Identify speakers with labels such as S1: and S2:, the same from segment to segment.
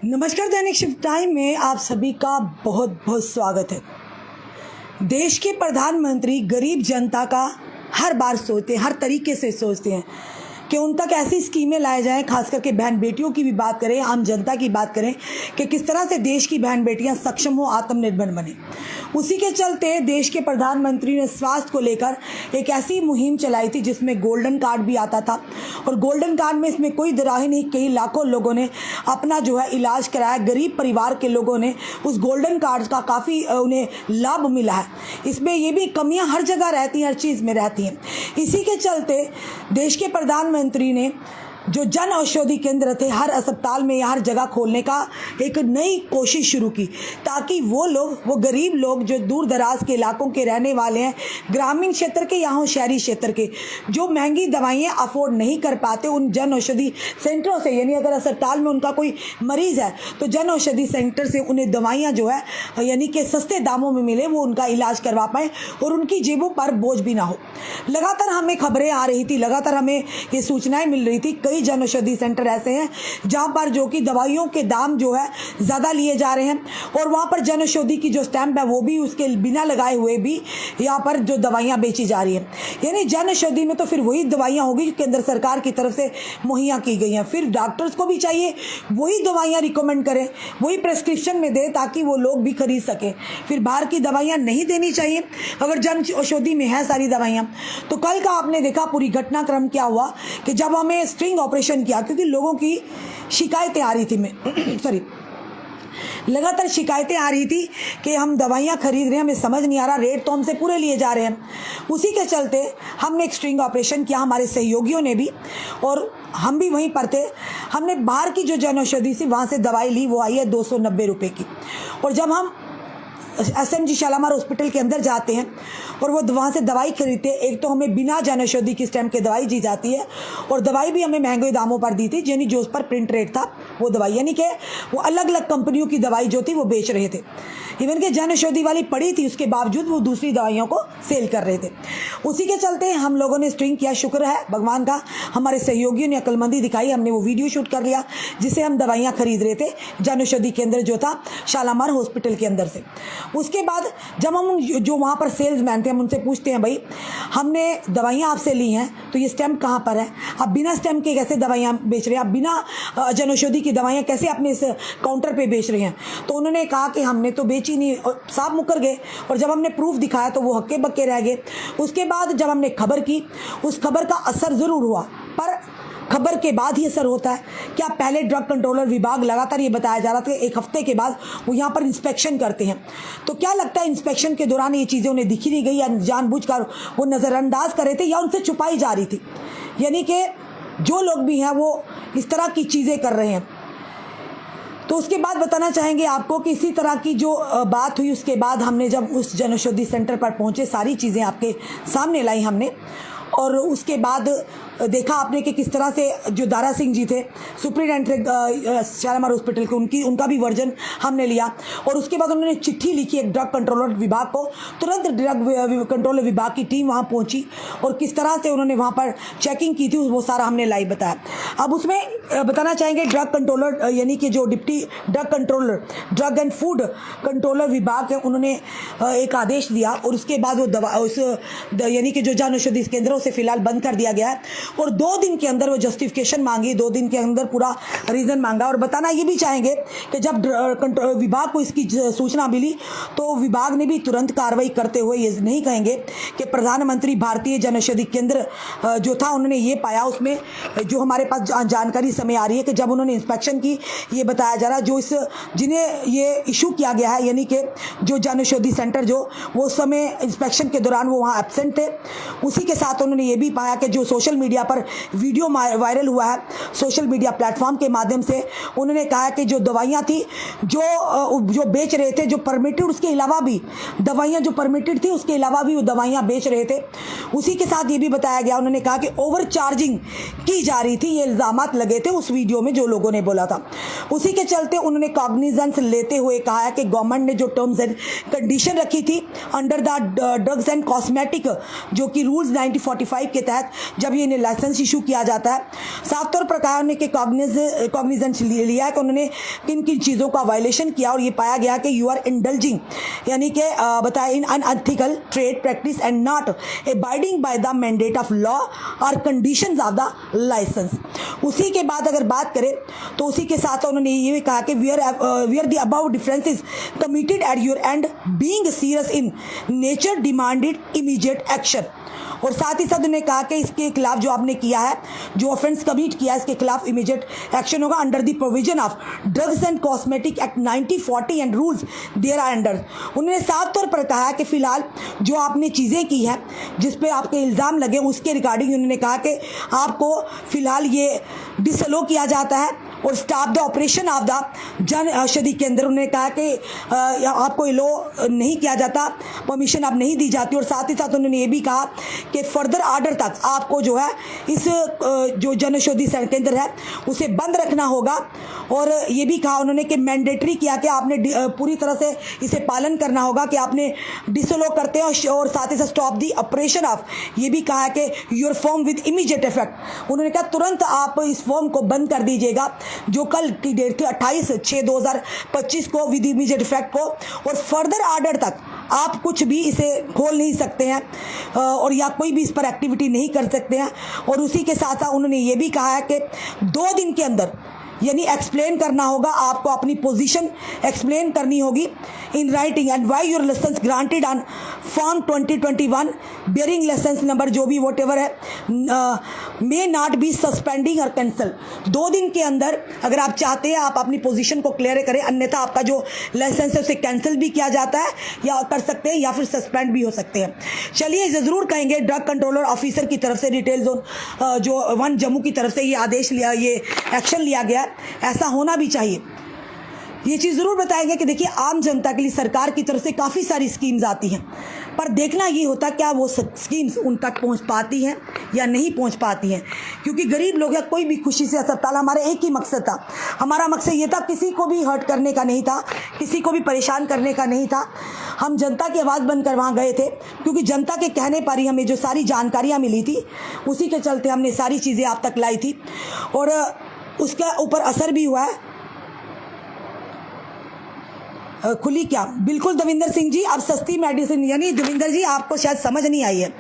S1: नमस्कार। दैनिक shift time में आप सभी का बहुत बहुत स्वागत है। देश के प्रधानमंत्री गरीब जनता का हर बार सोचते हैं, हर तरीके से सोचते हैं कि उन तक ऐसी स्कीमें लाए जाएं, खास करके बहन बेटियों की भी बात करें, आम जनता की बात करें कि किस तरह से देश की बहन बेटियां सक्षम हो, आत्मनिर्भर बने। उसी के चलते देश के प्रधानमंत्री ने स्वास्थ्य को लेकर एक ऐसी मुहिम चलाई थी जिसमें गोल्डन कार्ड भी आता था और गोल्डन कार्ड में इसमें कोई दराही नहीं, कई लाखों लोगों ने अपना जो है इलाज कराया। गरीब परिवार के लोगों ने उस गोल्डन कार्ड का काफ़ी उन्हें लाभ मिला है। इसमें ये भी कमियां हर जगह रहती हैं, हर चीज़ में रहती हैं। इसी के चलते देश के प्रधानमंत्री ने जो जन औषधि केंद्र थे हर अस्पताल में या हर जगह खोलने का एक नई कोशिश शुरू की, ताकि वो गरीब लोग जो दूर दराज के इलाकों के रहने वाले हैं, ग्रामीण क्षेत्र के या हो शहरी क्षेत्र के, जो महंगी दवाइयाँ अफोर्ड नहीं कर पाते, उन जन औषधि सेंटरों से, यानी अगर अस्पताल में उनका कोई मरीज है तो जन औषधि सेंटर से उन्हें दवाइयाँ जो है यानी कि सस्ते दामों में मिले, वो उनका इलाज करवा पाएँ और उनकी जेबों पर बोझ भी ना हो। लगातार हमें खबरें आ रही थी, लगातार हमें ये सूचनाएं मिल रही थी। कई जन औषधि सेंटर ऐसे हैं जहां पर जो कि दवाइयों के दाम जो है ज़्यादा लिए जा रहे हैं और वहां पर जन औषधि की जो स्टैंप है वो भी उसके बिना लगाए हुए भी यहाँ पर जो दवाइयाँ बेची जा रही हैं। यानी जन औषधि में तो फिर वही दवाइयाँ होगी जो केंद्र सरकार की तरफ से मुहैया की गई हैं। फिर डॉक्टर्स को भी चाहिए वही दवाइयाँ रिकमेंड करें, वही प्रेस्क्रिप्शन में दे, ताकि वो लोग भी खरीद सकें। फिर बाहर की दवाइयाँ नहीं देनी चाहिए अगर जन औषधि में है सारी दवाइयाँ। तो कल का आपने देखा पूरी घटनाक्रम क्या हुआ कि जब हमें स्ट्रिंग ऑपरेशन किया, क्योंकि लोगों की शिकायतें आ रही थी लगातार शिकायतें आ रही थी कि हम दवाइयाँ खरीद रहे हैं, हमें समझ नहीं आ रहा, रेट तो हमसे पूरे लिए जा रहे हैं। उसी के चलते हमने एक स्ट्रिंग ऑपरेशन किया, हमारे सहयोगियों ने भी, और हम भी वहीं पर थे। हमने बाहर की जो जन औषधि थी वहाँ से दवाई ली, वो आई है 290 रुपये की। और जब हम SMG शालामार हॉस्पिटल के अंदर जाते हैं और वो वहाँ से दवाई खरीदते हैं, एक तो हमें बिना जन औषधि की स्टैम्प के दवाई दी जाती है और दवाई भी हमें महंगे दामों पर दी थी, यानी जो उस पर प्रिंट रेट था वो दवाई, यानी कि वो अलग अलग कंपनियों की दवाई जो थी वो बेच रहे थे। इवन कि जन औषधि वाली पड़ी थी, उसके बावजूद वो दूसरी दवाइयों को सेल कर रहे थे। उसी के चलते हम लोगों ने स्ट्रिंग किया। शुक्र है भगवान का, हमारे सहयोगियों ने अक्लमंदी दिखाई, हमने वो वीडियो शूट कर लिया जिसे हम दवाइयाँ खरीद रहे थे जन औषधि केंद्र जो था शालामार हॉस्पिटल के अंदर से। उसके बाद जब हम जो वहाँ पर सेल्समैन थे, हम उनसे पूछते हैं, भाई हमने दवाइयाँ आपसे ली हैं तो ये स्टैम्प कहाँ पर है, आप बिना स्टैम्प के कैसे दवाइयाँ बेच रहे हैं, आप बिना जन औषधि की दवाइयाँ कैसे अपने इस काउंटर पे बेच रहे हैं। तो उन्होंने कहा कि हमने तो बेची नहीं, और साफ मुकर गए। और जब हमने प्रूफ दिखाया तो वो हक्के बक्के रह गए। उसके बाद जब हमने खबर की, उस खबर का असर ज़रूर हुआ, पर खबर के बाद ही असर होता है क्या? पहले ड्रग कंट्रोलर विभाग, लगातार ये बताया जा रहा था कि एक हफ्ते के बाद वो यहाँ पर इंस्पेक्शन करते हैं। तो क्या लगता है इंस्पेक्शन के दौरान ये चीज़ें उन्हें दिखी नहीं गई, या जानबूझकर वो नज़रअंदाज कर रहे थे, या उनसे छुपाई जा रही थी? यानी कि जो लोग भी हैं वो इस तरह की चीज़ें कर रहे हैं। तो उसके बाद बताना चाहेंगे आपको कि इसी तरह की जो बात हुई, उसके बाद हमने जब उस जन औषधि सेंटर पर पहुँचे, सारी चीज़ें आपके सामने लाई हमने। और उसके बाद देखा आपने कि किस तरह से जो दारा सिंह जी थे, सुप्रीडेंट शालामार हॉस्पिटल के, उनका भी वर्जन हमने लिया। और उसके बाद उन्होंने चिट्ठी लिखी एक ड्रग कंट्रोलर विभाग को। तुरंत ड्रग कंट्रोलर विभाग की टीम वहाँ पहुँची और किस तरह से उन्होंने वहाँ पर चेकिंग की थी, वो सारा हमने लाइव बताया। अब उसमें बताना चाहेंगे ड्रग कंट्रोलर, यानी कि जो deputy drug controller, drug and food controller विभाग है, उन्होंने एक आदेश दिया और उसके बाद वो दवा यानी कि जो जन औषधि केंद्रों से फिलहाल बंद कर दिया गया है। और 2 दिन के अंदर वो जस्टिफिकेशन मांगी, 2 दिन के अंदर पूरा रीज़न मांगा। और बताना ये भी चाहेंगे कि जब विभाग को इसकी सूचना मिली तो विभाग ने भी तुरंत कार्रवाई करते हुए, ये नहीं कहेंगे कि प्रधानमंत्री भारतीय जन औषधि केंद्र जो था, उन्होंने ये पाया, उसमें जो हमारे पास जानकारी समय आ रही है कि जब उन्होंने इंस्पेक्शन की, ये बताया जा रहा जो जिन्हें ये इशू किया गया है, यानी कि जो जन औषधि सेंटर जो वो समय इंस्पेक्शन के दौरान वो वहाँ एब्सेंट थे। उसी के साथ उन्होंने ये भी पाया कि जो सोशल मीडिया पर वीडियो वायरल हुआ है, सोशल मीडिया प्लेटफॉर्म के माध्यम से, उन्होंने कहा कि जो दवाइयाँ थी जो बेच रहे थे, जो परमिटेड, उसके अलावा भी दवाइयाँ जो परमिटेड थी उसके अलावा भी वो दवाइयाँ बेच रहे थे। उसी के साथ ये भी बताया गया, उन्होंने कहा कि ओवर चार्जिंग की जा रही थी, ये इल्ज़ामात लगे थे उस वीडियो में जो लोगों ने बोला था। उसी के चलते उन्होंने कॉग्निजेंस लेते हुए कहा है कि गवर्नमेंट ने जो टर्म्स एंड कंडीशन रखी थी under the drugs and cosmetic, जो कि रूल्स 1940 45 के तहत जब ये लाइसेंस इशू किया जाता है, साफ तौर पर कहा उन्होंने कि कॉग्निजेंस लिया है कि उन्होंने किन किन चीज़ों का वायलेशन किया, और ये पाया गया कि यू आर इंडल्जिंग यानी कि बताया in unethical trade practice and not abiding by the mandate of law और कंडीशंस ऑफ द लाइसेंस। उसी के बाद अगर बात करें तो उसी के साथ उन्होंने ये भी कहा कि where the above differences committed at your end being serious in nature demanded immediate action. और साथ ही साथ उन्होंने कहा कि इसके खिलाफ जो आपने किया है, जो ऑफेंस कमिट किया है, इसके खिलाफ इमीडिएट एक्शन होगा under the provision of drugs and cosmetic act 1940 and rules there are under. उन्होंने साफ तौर पर कहा कि फिलहाल जो आपने चीज़ें की हैं जिस पे आपके इल्ज़ाम लगे उसके रिगार्डिंग उन्होंने कहा कि आपको फिलहाल ये डिसअलो किया जाता है और stop the operation of the Jan Aushadhi केंद्र। उन्होंने कहा कि आपको लो नहीं किया जाता, परमिशन आप नहीं दी जाती, और साथ ही साथ उन्होंने ये भी कहा कि फर्दर ऑर्डर तक आपको जो है इस जो जन औषधि केंद्र है उसे बंद रखना होगा। और ये भी कहा उन्होंने कि मैंडेटरी किया कि आपने पूरी तरह से इसे पालन करना होगा कि आपने डिसअलो करते हैं, और साथ ही साथ स्टॉप दी ऑपरेशन ऑफ, ये भी कहा कि your form with immediate effect. उन्होंने कहा तुरंत आप इस फॉर्म को बंद कर दीजिएगा जो कल की डेट थी 28/6/2025 को विद इमीडिएट इफेक्ट को, और फर्दर ऑर्डर तक आप कुछ भी इसे खोल नहीं सकते हैं और या कोई भी इस पर एक्टिविटी नहीं कर सकते हैं। और उसी के साथ साथ उन्होंने ये भी कहा है कि 2 दिन के अंदर यानी एक्सप्लेन करना होगा, आपको अपनी पोजीशन एक्सप्लेन करनी होगी in writing and why your licence granted on form 2021 bearing licence number जो भी वॉट एवर है मे नॉट बी सस्पेंडिंग और कैंसिल। 2 दिन के अंदर अगर आप चाहते हैं आप अपनी पोजीशन को क्लियर करें, अन्यथा आपका जो लाइसेंस है उसे कैंसिल भी किया जाता है या कर सकते हैं या फिर सस्पेंड भी हो सकते हैं। चलिए ज़रूर कहेंगे ड्रग कंट्रोलर ऑफिसर की तरफ से रिटेल जोन जो 1 जम्मू की तरफ से ये आदेश लिया, ये एक्शन लिया गया, ऐसा होना भी चाहिए। ये चीज़ ज़रूर बताएंगे कि देखिए आम जनता के लिए सरकार की तरफ से काफ़ी सारी स्कीम्स आती हैं, पर देखना ये होता क्या वो स्कीम्स उन तक पहुंच पाती हैं या नहीं पहुंच पाती हैं, क्योंकि गरीब लोग या कोई भी खुशी से अस्पताल, हमारा एक ही मकसद था, हमारा मकसद ये था किसी को भी हर्ट करने का नहीं था, किसी को भी परेशान करने का नहीं था। हम जनता की आवाज़ बनकर वहाँ गए थे, क्योंकि जनता के कहने पर ही हमें जो सारी जानकारियाँ मिली थी उसी के चलते हमने सारी चीज़ें आप तक लाई थी, और उसके ऊपर असर भी हुआ है। खुली क्या बिल्कुल दविंदर सिंह जी, अब सस्ती मेडिसिन, यानी दविंदर जी आपको शायद समझ नहीं आई है।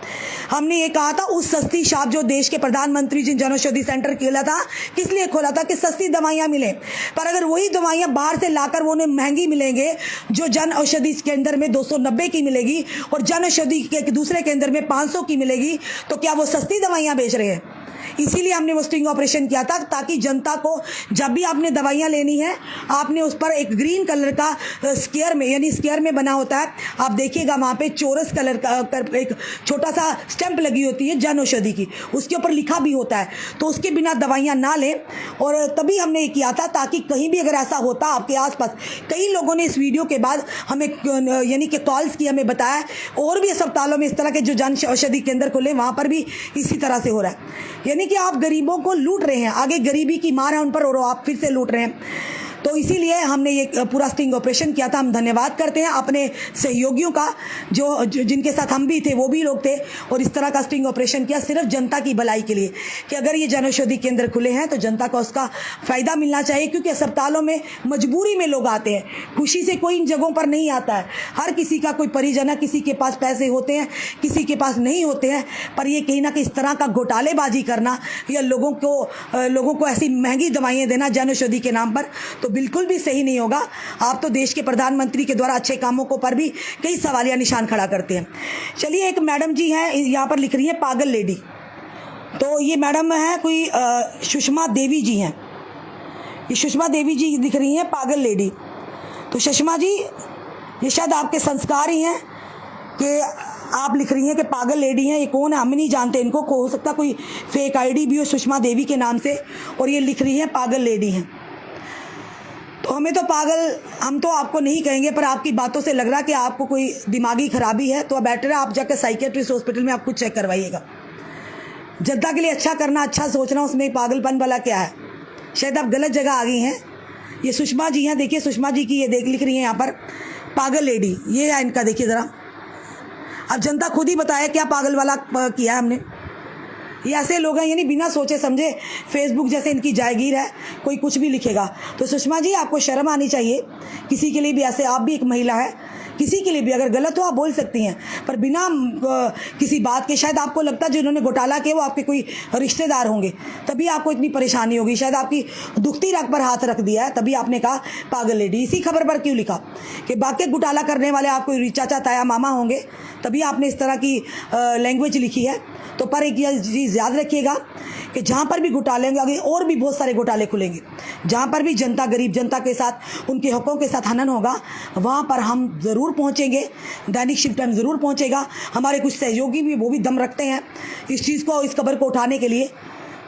S1: हमने ये कहा था उस सस्ती शॉप जो देश के प्रधानमंत्री जी जन औषधि सेंटर खोला था, किस लिए खोला था कि सस्ती दवाइयाँ मिले, पर अगर वही दवाइयाँ बाहर से लाकर वो उन्हें महंगी मिलेंगे, जो जन औषधि केंद्र में 290 की मिलेगी और जन औषधि के दूसरे केंद्र में 500 की मिलेगी, तो क्या वो सस्ती दवाइयाँ बेच रहे हैं? इसीलिए हमने वो स्टिंग ऑपरेशन किया था, ताकि जनता को जब भी आपने दवाइयाँ लेनी है आपने उस पर एक ग्रीन कलर का स्क्वायर में, यानी स्क्वायर में बना होता है, आप देखिएगा वहाँ पे चौरस कलर का एक छोटा सा स्टैंप लगी होती है जन औषधि की, उसके ऊपर लिखा भी होता है, तो उसके बिना दवाइयाँ ना लें। और तभी हमने ये किया था ताकि कहीं भी अगर ऐसा होता आपके आसपास, कई लोगों ने इस वीडियो के बाद हमें यानी कि कॉल्स की, हमें बताया और भी अस्पतालों में इस तरह के जो जन औषधि केंद्र खुले वहाँ पर भी इसी तरह से हो रहा है, यानी कि आप गरीबों को लूट रहे हैं, आगे गरीबी की मार है उन पर और आप फिर से लूट रहे हैं। तो इसीलिए हमने ये पूरा स्टिंग ऑपरेशन किया था। हम धन्यवाद करते हैं अपने सहयोगियों का जो जिनके साथ हम भी थे, वो भी लोग थे, और इस तरह का स्टिंग ऑपरेशन किया सिर्फ जनता की भलाई के लिए कि अगर ये जन औषधि केंद्र खुले हैं तो जनता को उसका फ़ायदा मिलना चाहिए, क्योंकि अस्पतालों में मजबूरी में लोग आते हैं, खुशी से कोई इन जगहों पर नहीं आता है। हर किसी का कोई परिजन है, किसी के पास पैसे होते हैं, किसी के पास नहीं होते हैं, पर ये कहीं ना कहीं इस तरह का घोटालेबाजी करना या लोगों को ऐसी महंगी दवाइयाँ देना जन औषधि के नाम पर, तो बिल्कुल भी सही नहीं होगा। आप तो देश के प्रधानमंत्री के द्वारा अच्छे कामों को पर भी कई सवालिया निशान खड़ा करते हैं। चलिए, एक मैडम जी हैं, यहाँ पर लिख रही है पागल लेडी, तो ये मैडम है कोई सुषमा देवी जी हैं, ये सुषमा देवी जी दिख रही हैं पागल लेडी। तो सुषमा जी, ये शायद आपके संस्कार ही हैं कि आप लिख रही हैं कि पागल लेडी हैं। ये कौन है हम नहीं जानते इनको, हो सकता कोई फेक आईडी भी हो सुषमा देवी के नाम से, और ये लिख रही हैं पागल लेडी हैं। तो हमें तो पागल, हम तो आपको नहीं कहेंगे, पर आपकी बातों से लग रहा है कि आपको कोई दिमागी खराबी है, तो बेटर है आप जाकर साइकेट्रिस्ट हॉस्पिटल में आप खुद चेक करवाइएगा। जनता के लिए अच्छा करना, अच्छा सोचना, उसमें पागलपन वाला क्या है? शायद आप गलत जगह आ गई हैं। ये सुषमा जी हैं, देखिए सुषमा जी की ये लिख रही हैं यहाँ पर पागल लेडी, ये है इनका, देखिए ज़रा। अब जनता खुद ही बताए क्या पागल वाला किया है हमने। ये ऐसे लोग हैं यानी बिना सोचे समझे फेसबुक जैसे इनकी जागीर है, कोई कुछ भी लिखेगा। तो सुषमा जी आपको शर्म आनी चाहिए, किसी के लिए भी ऐसे, आप भी एक महिला है, किसी के लिए भी अगर गलत हो आप बोल सकती हैं, पर बिना किसी बात के। शायद आपको लगता है जिन्होंने घोटाला किया वो आपके कोई रिश्तेदार होंगे, तभी आपको इतनी परेशानी होगी। शायद आपकी दुखती रग पर हाथ रख दिया है, तभी आपने कहा पागल लेडी। इसी खबर पर क्यों लिखा कि बाकी घोटाला करने वाले आपको चाचा ताया मामा होंगे, तभी आपने इस तरह की लैंग्वेज लिखी है। तो पर एक चीज़ याद रखिएगा कि जहाँ पर भी घोटाले होंगे, आगे और भी बहुत सारे घोटाले खुलेंगे। जहाँ पर भी जनता, गरीब जनता के साथ, उनके हकों के साथ हनन होगा, वहाँ पर हम ज़रूर पहुँचेंगे। दैनिक शिफ्ट टाइम ज़रूर पहुँचेगा। हमारे कुछ सहयोगी भी वो भी दम रखते हैं इस चीज़ को, इस खबर को उठाने के लिए।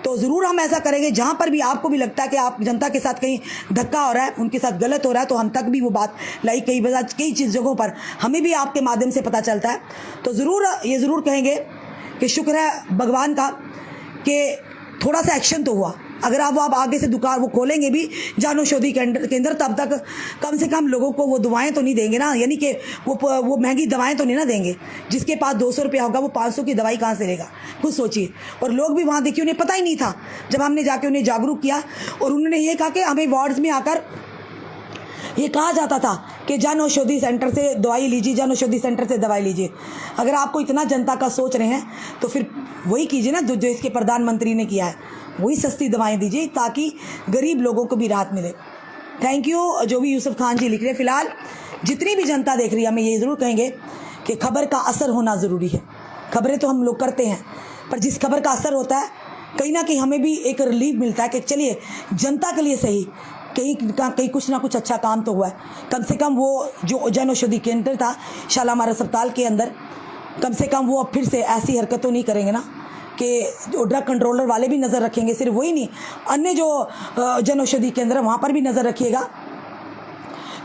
S1: तो ज़रूर हम ऐसा करेंगे। जहाँ पर भी आपको भी लगता है कि आप जनता के साथ कहीं धक्का हो रहा है, उनके साथ गलत हो रहा है, तो हम तक भी वो बात लाइक कई जगहों पर हमें भी आपके माध्यम से पता चलता है। तो ज़रूर ये ज़रूर कहेंगे कि शुक्र है भगवान का कि थोड़ा सा एक्शन तो हुआ। अगर आप आगे से दुकान वो खोलेंगे भी जन औषधि केंद्र, तब तक कम से कम लोगों को वो दवाएं तो नहीं देंगे ना, यानी कि वो महंगी दवाएं तो नहीं ना देंगे। जिसके पास 200 रुपया होगा वो 500 की दवाई कहाँ से लेगा, खुद सोचिए। और लोग भी वहाँ देखिए, उन्हें पता ही नहीं था। जब हमने जाके उन्हें जागरूक किया और उन्होंने ये कहा कि हमें वार्ड्स में आकर ये कहा जाता था कि जन औषधि सेंटर से दवाई लीजिए, जन औषधि सेंटर से दवाई लीजिए। अगर आपको इतना जनता का सोच रहे हैं तो फिर वही कीजिए ना जो इसके प्रधानमंत्री ने किया है, वही सस्ती दवाएं दीजिए ताकि गरीब लोगों को भी राहत मिले। थैंक यू जो भी यूसुफ खान जी लिख रहे हैं। फिलहाल जितनी भी जनता देख रही है, हमें ये ज़रूर कहेंगे कि खबर का असर होना ज़रूरी है। खबरें तो हम लोग करते हैं, पर जिस खबर का असर होता है कहीं ना कहीं हमें भी एक रिलीफ मिलता है कि चलिए जनता के लिए सही कहीं कुछ ना कुछ अच्छा काम तो हुआ है। कम से कम वो जो जन औषधि केंद्र था शालामार अस्पताल के अंदर, कम से कम वो अब फिर से ऐसी हरकत तो नहीं करेंगे ना कि ड्रग कंट्रोलर वाले भी नज़र रखेंगे। सिर्फ वही नहीं, अन्य जो जन औषधि केंद्र है वहाँ पर भी नज़र रखिएगा।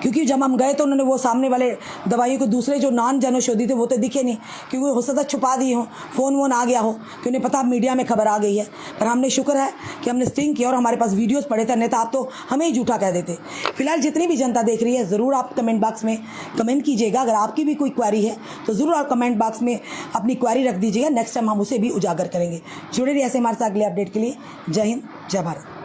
S1: क्योंकि जब हम गए तो उन्होंने वो सामने वाले दवाइयों को, दूसरे जो नॉन जन औषधि थे वो तो दिखे नहीं, क्योंकि हो सकता छुपा दिए हों, फ़ोन वोन आ गया हो कि उन्हें पता मीडिया में खबर आ गई है। पर हमने शुक्र है कि हमने स्टिंग किया और हमारे पास वीडियोस पड़े थे, नहीं तो आप तो हमें ही झूठा कह देते। फिलहाल जितनी भी जनता देख रही है ज़रूर आप कमेंट बॉक्स में कमेंट कीजिएगा। अगर आपकी भी कोई क्वेरी है तो ज़रूर आप कमेंट बॉक्स में अपनी क्वेरी रख दीजिएगा। नेक्स्ट टाइम हम उसे भी उजागर करेंगे। जुड़े रहिए ऐसे हमारे साथ अगले अपडेट के लिए। जय हिंद, जय भारत।